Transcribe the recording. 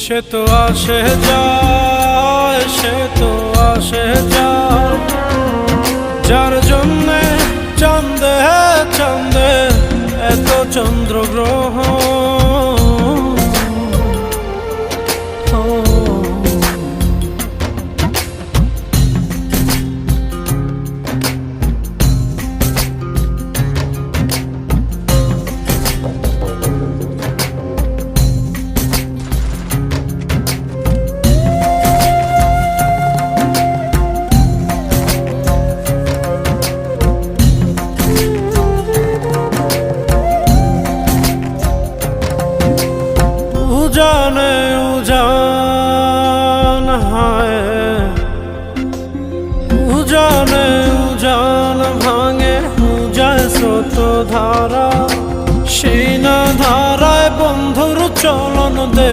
সে তো আসে যায়, সে তো আসে যায়, যার জন্যে চাঁদে চাঁদে এত চন্দ্রগ্রহণ। उजाने उजान हाय, उजाने उजान भांगे उजाय स्रोत धारा, সেই না ধারায় বন্ধুর চলন দে।